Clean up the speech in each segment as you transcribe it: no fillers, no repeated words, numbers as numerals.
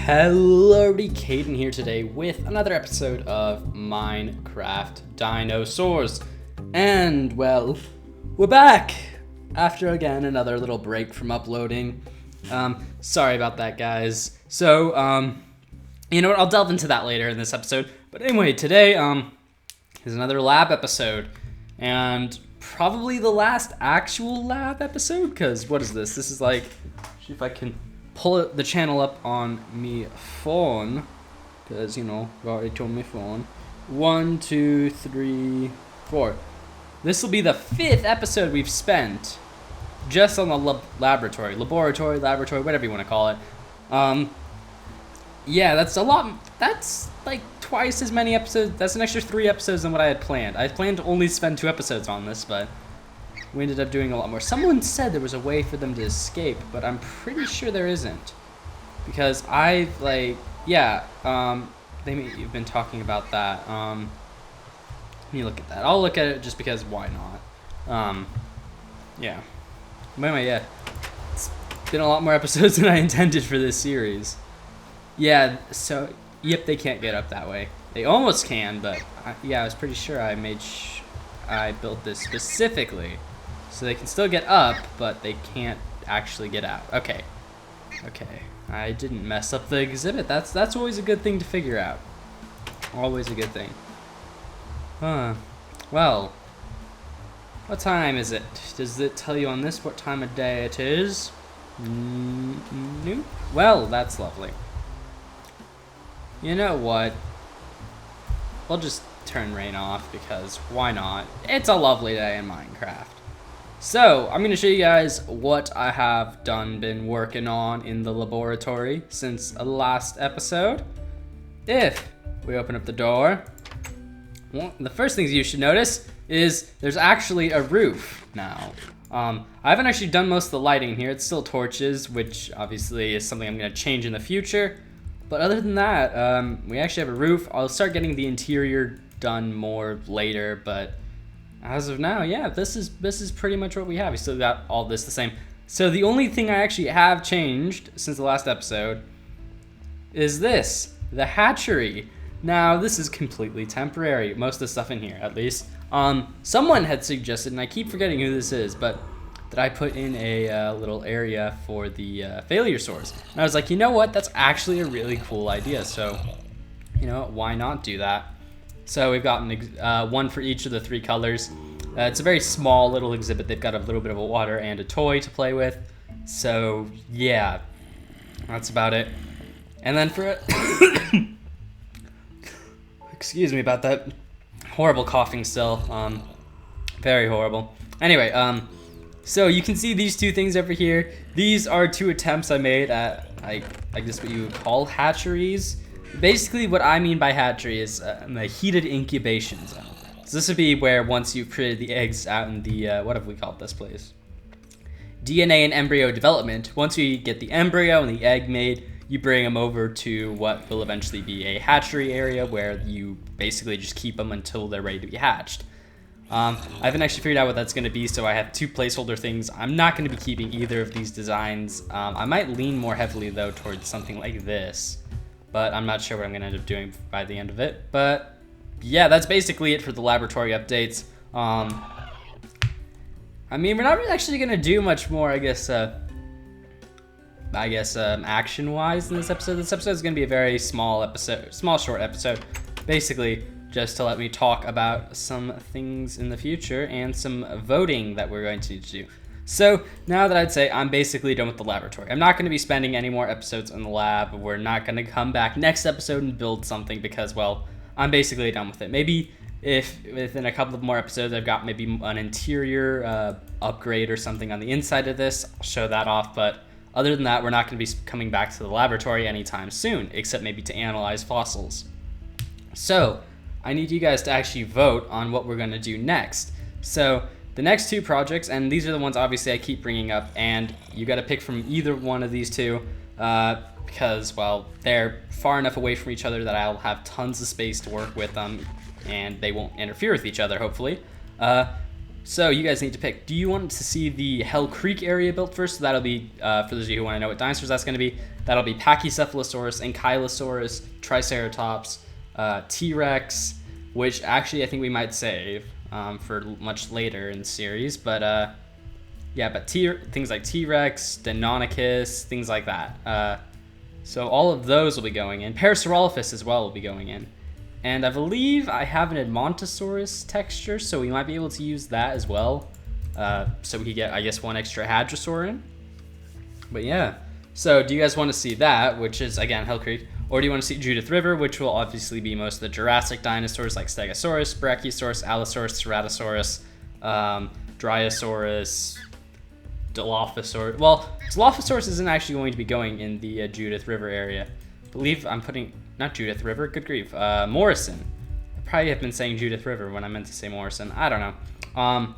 Hello, everybody, Caden here today with another episode of Minecraft Dinosaurs. And, well, we're back after, again, another little break from uploading. Sorry about that, guys. So, you know what, I'll delve into that later in this episode. But anyway, today, is another lab episode. And probably the last actual lab episode, because what is this? This is like, see if I can pull the channel up on me phone, because you know, I already told me phone. 1, 2, 3, 4. This will be the 5th episode we've spent just on the laboratory, whatever you want to call it. Yeah, that's a lot. That's like twice as many episodes. That's an extra 3 episodes than what I had planned. I planned to only spend 2 episodes on this, but we ended up doing a lot more. Someone said there was a way for them to escape, but I'm pretty sure there isn't. Because I've, like, yeah, you've been talking about that. Let me look at that. I'll look at it just because why not? Yeah. But anyway, yeah. It's been a lot more episodes than I intended for this series. Yeah, so, yep, they can't get up that way. They almost can, but, yeah, I was pretty sure I built this specifically so they can still get up, but they can't actually get out. Okay. I didn't mess up the exhibit. That's always a good thing to figure out. Always a good thing. Well, what time is it? Does it tell you on this what time of day it is? Nope. Well, that's lovely. You know what? We'll just turn rain off because why not? It's a lovely day in Minecraft. So, I'm going to show you guys what I have been working on in the laboratory since the last episode. If we open up the door, well, the first things you should notice is there's actually a roof now. I haven't actually done most of the lighting here. It's still torches, which obviously is something I'm going to change in the future. But other than that, we actually have a roof. I'll start getting the interior done more later, but as of now, yeah, this is pretty much what we have. We still got all this the same. So the only thing I actually have changed since the last episode is this, the hatchery. Now, this is completely temporary, most of the stuff in here, at least. Someone had suggested, and I keep forgetting who this is, but that I put in a little area for the failure source. And I was like, you know what? That's actually a really cool idea. So, you know, why not do that? So we've got one for each of the 3 colors. It's a very small little exhibit. They've got a little bit of a water and a toy to play with. So yeah, that's about it. And then for excuse me about that horrible coughing still. Very horrible. Anyway, so you can see these 2 things over here. These are 2 attempts I made at, I guess what you would call hatcheries. Basically, what I mean by hatchery is a heated incubation zone. So this would be where once you've created the eggs out in the, what have we called this place? DNA and embryo development. Once you get the embryo and the egg made, you bring them over to what will eventually be a hatchery area where you basically just keep them until they're ready to be hatched. I haven't actually figured out what that's going to be, so I have 2 placeholder things. I'm not going to be keeping either of these designs. I might lean more heavily, though, towards something like this. But I'm not sure what I'm going to end up doing by the end of it. But yeah, that's basically it for the laboratory updates. I mean, we're not really actually going to do much more, I guess action-wise in this episode. This episode is going to be a very small short episode. Basically, just to let me talk about some things in the future and some voting that we're going to need to do. So now that I'd say I'm basically done with the laboratory. I'm not going to be spending any more episodes in the lab. We're not going to come back next episode and build something because, well, I'm basically done with it. Maybe if within a couple of more episodes I've got maybe an interior upgrade or something on the inside of this, I'll show that off. But other than that, we're not going to be coming back to the laboratory anytime soon, except maybe to analyze fossils. So I need you guys to actually vote on what we're going to do next. So the next 2 projects, and these are the ones obviously I keep bringing up, and you got to pick from either one of these 2 because, well, they're far enough away from each other that I'll have tons of space to work with them and they won't interfere with each other, hopefully. So you guys need to pick. Do you want to see the Hell Creek area built first? So that'll be, for those of you who want to know what dinosaurs that's going to be, that'll be Pachycephalosaurus, Ankylosaurus, Triceratops, T-Rex, which actually I think we might save for much later in the series. But yeah, but things like T-Rex, Deinonychus, things like that. So all of those will be going in. Parasaurolophus as well will be going in. And I believe I have an Edmontosaurus texture, so we might be able to use that as well. So we could get, I guess, one extra Hadrosaur in. But yeah, so do you guys want to see that, which is, again, Hell Creek? Or do you want to see Judith River, which will obviously be most of the Jurassic dinosaurs like Stegosaurus, Brachiosaurus, Allosaurus, Ceratosaurus, Dryosaurus, Dilophosaurus. Well, Dilophosaurus isn't actually going to be going in the Judith River area. I believe I'm putting... Not Judith River, good grief. Morrison. I probably have been saying Judith River when I meant to say Morrison. I don't know.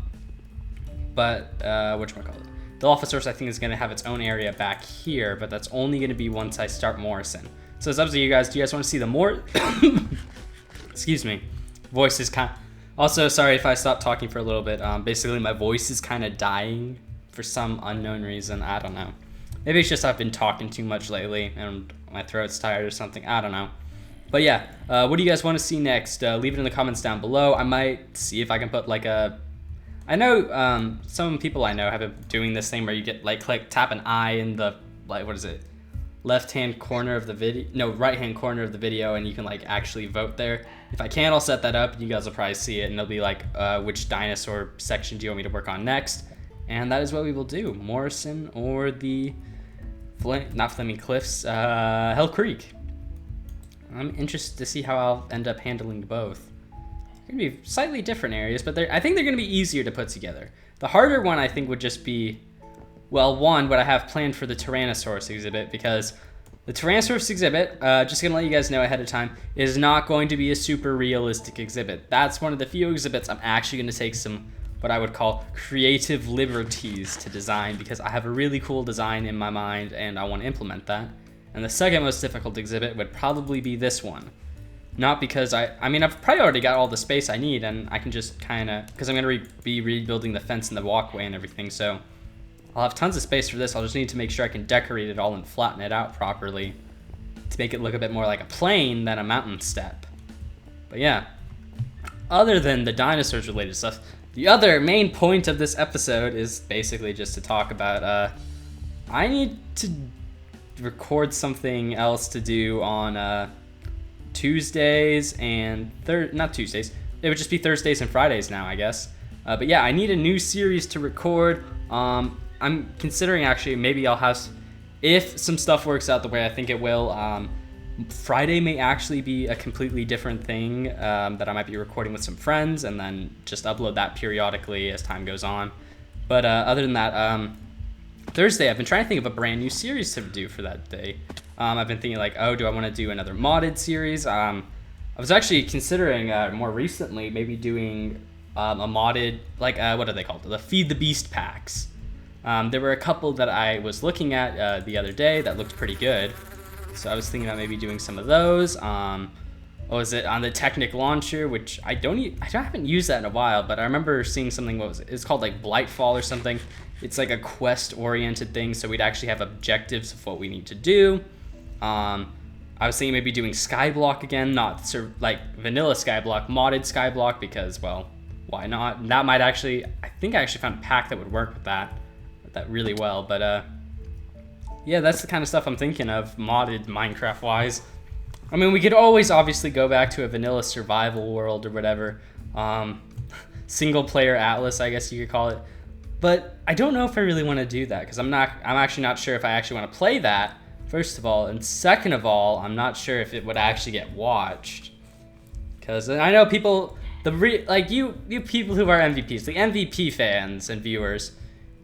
But whatchamacallit? Dilophosaurus, I think, is going to have its own area back here, but that's only going to be once I start Morrison. So it's up to you guys. Do you guys want to see the Excuse me. Voice is kind of... Also, sorry if I stopped talking for a little bit. Basically, my voice is kind of dying for some unknown reason. I don't know. Maybe it's just I've been talking too much lately and my throat's tired or something. I don't know. But yeah, what do you guys want to see next? Leave it in the comments down below. I might see if I can put like a... I know some people I know have been doing this thing where you get like tap an eye in the, like, what is it? Left-hand corner of the video. No, right-hand corner of the video, and you can like actually vote there. If I can, I'll set that up. You guys will probably see it, and it'll be like, which dinosaur section do you want me to work on next? And that is what we will do. Morrison or the... not Fleming Cliffs, Hell Creek. I'm interested to see how I'll end up handling both. They're gonna be slightly different areas, but I think they're gonna be easier to put together. The harder one, I think, would just be, well, one, what I have planned for the Tyrannosaurus exhibit, because the Tyrannosaurus exhibit, just gonna let you guys know ahead of time, is not going to be a super realistic exhibit. That's one of the few exhibits I'm actually gonna take some what I would call creative liberties to design, because I have a really cool design in my mind and I want to implement that. And the second most difficult exhibit would probably be this one. Not because I mean, I've probably already got all the space I need, and I can just kind of, because I'm going to be rebuilding the fence and the walkway and everything, so I'll have tons of space for this. I'll just need to make sure I can decorate it all and flatten it out properly to make it look a bit more like a plane than a mountain step. But yeah, other than the dinosaurs related stuff, the other main point of this episode is basically just to talk about, I need to record something else to do on Tuesdays and not Tuesdays, it would just be Thursdays and Fridays now, I guess. But yeah, I need a new series to record. I'm considering actually maybe I'll have, if some stuff works out the way I think it will, Friday may actually be a completely different thing that I might be recording with some friends and then just upload that periodically as time goes on. But other than that, Thursday, I've been trying to think of a brand new series to do for that day. I've been thinking like, oh, do I want to do another modded series? I was actually considering more recently maybe doing a modded, like, what are they called? The Feed the Beast packs. There were a couple that I was looking at the other day that looked pretty good. So I was thinking about maybe doing some of those. What was it, on the Technic launcher, which I haven't used that in a while, but I remember seeing something, what was it? It's called like Blightfall or something. It's like a quest-oriented thing, so we'd actually have objectives of what we need to do. I was thinking maybe doing Skyblock again, not like vanilla Skyblock, modded Skyblock, because, well, why not? And that might actually, I think I actually found a pack that would work with that really well, but yeah, that's the kind of stuff I'm thinking of, modded Minecraft-wise. I mean, we could always obviously go back to a vanilla survival world or whatever. Single-player Atlas, I guess you could call it. But I don't know if I really want to do that, because I'm actually not sure if I actually want to play that, first of all. And second of all, I'm not sure if it would actually get watched. Because I know people, you people who are MVPs, the MVP fans and viewers,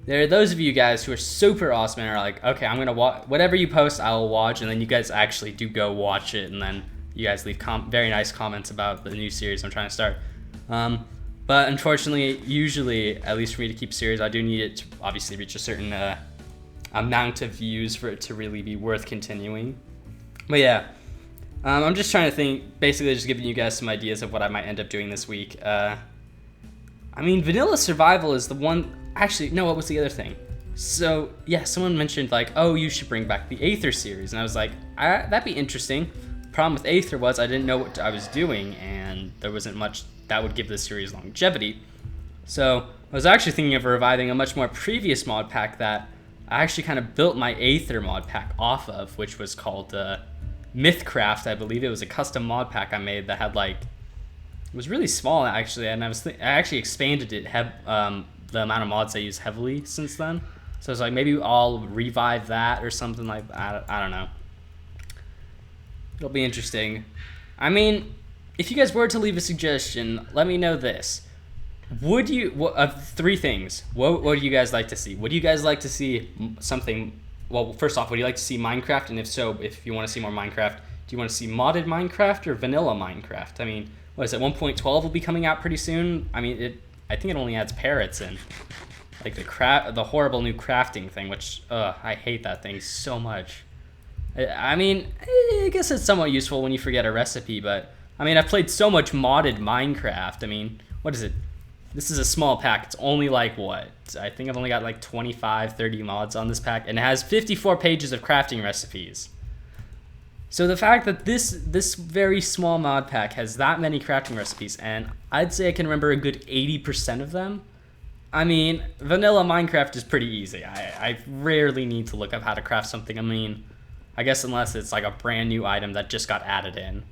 there are those of you guys who are super awesome and are like, okay, I'm gonna watch whatever you post, I'll watch, and then you guys actually do go watch it, and then you guys leave very nice comments about the new series I'm trying to start. But unfortunately, usually, at least for me to keep series, I do need it to obviously reach a certain amount of views for it to really be worth continuing. But yeah, I'm just trying to think, basically just giving you guys some ideas of what I might end up doing this week. I mean, vanilla survival is the one. Actually, no, what was the other thing? So, yeah, someone mentioned, like, oh, you should bring back the Aether series. And I was like, that'd be interesting. The problem with Aether was I didn't know what I was doing, and there wasn't much that would give the series longevity. So, I was actually thinking of reviving a much more previous mod pack that I actually kind of built my Aether mod pack off of, which was called Mythcraft, I believe. It was a custom mod pack I made that had, like, it was really small, actually, and I actually expanded it, the amount of mods I use heavily since then. So it's like, maybe I'll revive that or something like that. I don't know. It'll be interesting. I mean, if you guys were to leave a suggestion, let me know this. Would you, three things, what would you guys like to see? Would you guys like to see something, well, first off, would you like to see Minecraft? And if so, if you want to see more Minecraft, do you want to see modded Minecraft or vanilla Minecraft? I mean, what is it, 1.12 will be coming out pretty soon? I mean, I think it only adds parrots in. Like the horrible new crafting thing, which, I hate that thing so much. I mean, I guess it's somewhat useful when you forget a recipe, but, I mean, I've played so much modded Minecraft. I mean, what is it? This is a small pack. It's only like, what? I think I've only got like 25, 30 mods on this pack, and it has 54 pages of crafting recipes. So the fact that this very small mod pack has that many crafting recipes, and I'd say I can remember a good 80% of them. I mean, vanilla Minecraft is pretty easy. I rarely need to look up how to craft something. I mean, I guess unless it's like a brand new item that just got added in.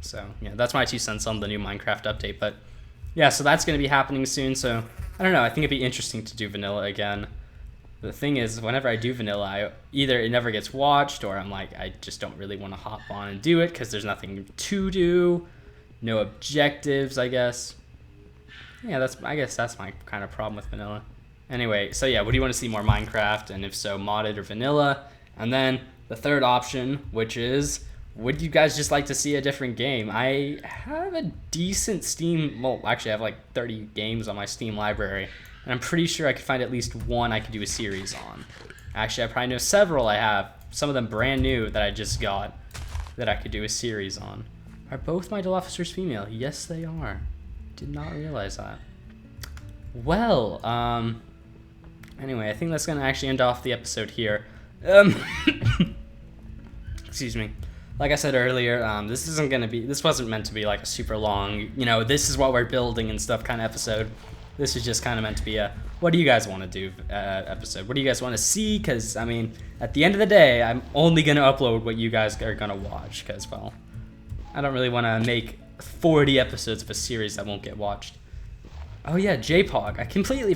So, yeah, that's my 2 cents on the new Minecraft update. But, yeah, so that's going to be happening soon. So, I don't know. I think it'd be interesting to do vanilla again. The thing is, whenever I do vanilla, either it never gets watched, or I'm like, I just don't really want to hop on and do it because there's nothing to do. No objectives, I guess. Yeah, I guess that's my kind of problem with vanilla. Anyway, so yeah, what do you want to see more Minecraft? And if so, modded or vanilla? And then the third option, which is, would you guys just like to see a different game? I have a decent Steam, well, actually I have like 30 games on my Steam library, and I'm pretty sure I could find at least one I could do a series on. Actually, I probably know several I have, some of them brand new that I just got, that I could do a series on. Are both my dual officers female? Yes, they are. Did not realize that. Well, anyway, I think that's gonna actually end off the episode here. Excuse me. Like I said earlier, this wasn't meant to be like a super long, this is what we're building and stuff kind of episode. This is just kind of meant to be a, what do you guys want to do episode? What do you guys want to see? Because, I mean, at the end of the day, I'm only going to upload what you guys are going to watch. Because, well, I don't really want to make 40 episodes of a series that won't get watched. Oh, yeah, JPOG. I completely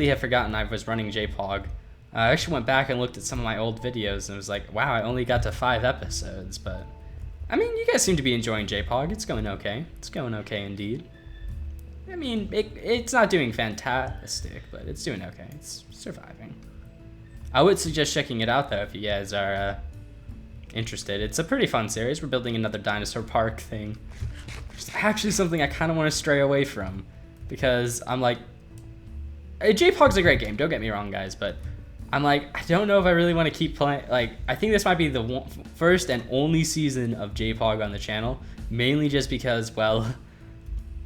have forgotten I was running JPOG. I actually went back and looked at some of my old videos and was like, wow, I only got to 5 episodes. But, I mean, you guys seem to be enjoying JPOG. It's going okay. It's going okay indeed. I mean, it's not doing fantastic, but it's doing okay. It's surviving. I would suggest checking it out, though, if you guys are interested. It's a pretty fun series. We're building another dinosaur park thing. It's actually something I kind of want to stray away from, because I'm like, JPOG's a great game, don't get me wrong, guys, but I'm like, I don't know if I really want to keep playing. Like, I think this might be the first and only season of JPOG on the channel, mainly just because, well,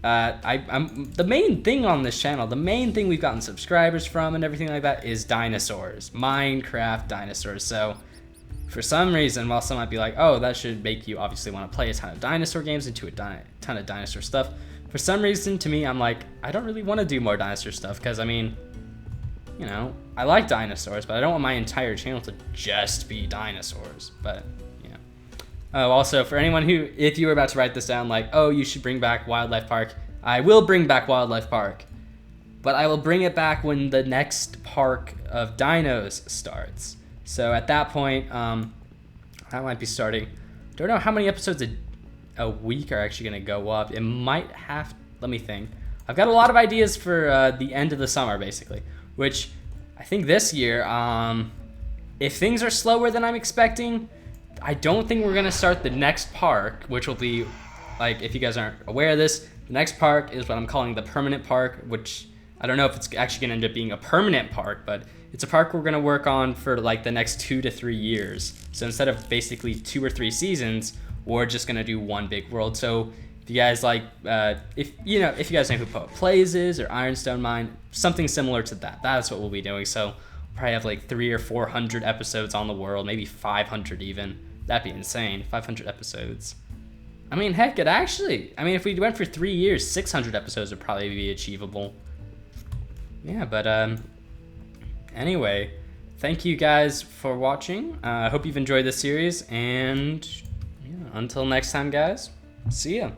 I'm the main thing on this channel, the main thing we've gotten subscribers from and everything like that is dinosaurs, Minecraft dinosaurs. So for some reason, while some might be like, oh, that should make you obviously want to play a ton of dinosaur games and do a ton of dinosaur stuff, for some reason, to me, I'm like, I don't really want to do more dinosaur stuff, because I mean, I like dinosaurs, but I don't want my entire channel to just be dinosaurs. But oh, also, for anyone who, if you were about to write this down, like, oh, you should bring back Wildlife Park, I will bring back Wildlife Park. But I will bring it back when the next park of dinos starts. So at that point, that might be starting. Don't know how many episodes a week are actually going to go up. It might have, let me think. I've got a lot of ideas for the end of the summer, basically. Which, I think this year, if things are slower than I'm expecting, I don't think we're going to start the next park, which will be, like, if you guys aren't aware of this, the next park is what I'm calling the permanent park, which I don't know if it's actually going to end up being a permanent park, but it's a park we're going to work on for, like, the next 2 to 3 years. So instead of basically 2 or 3 seasons, we're just going to do one big world. So If you guys like, if you guys know who Poet Plays is or Ironstone Mine, something similar to that. That's what we'll be doing. So we'll probably have like 300 or 400 episodes on the world, maybe 500 even. That'd be insane. 500 episodes. I mean, heck, if we went for 3 years, 600 episodes would probably be achievable. Yeah, but anyway, thank you guys for watching. I hope you've enjoyed this series, and yeah, until next time, guys, see ya.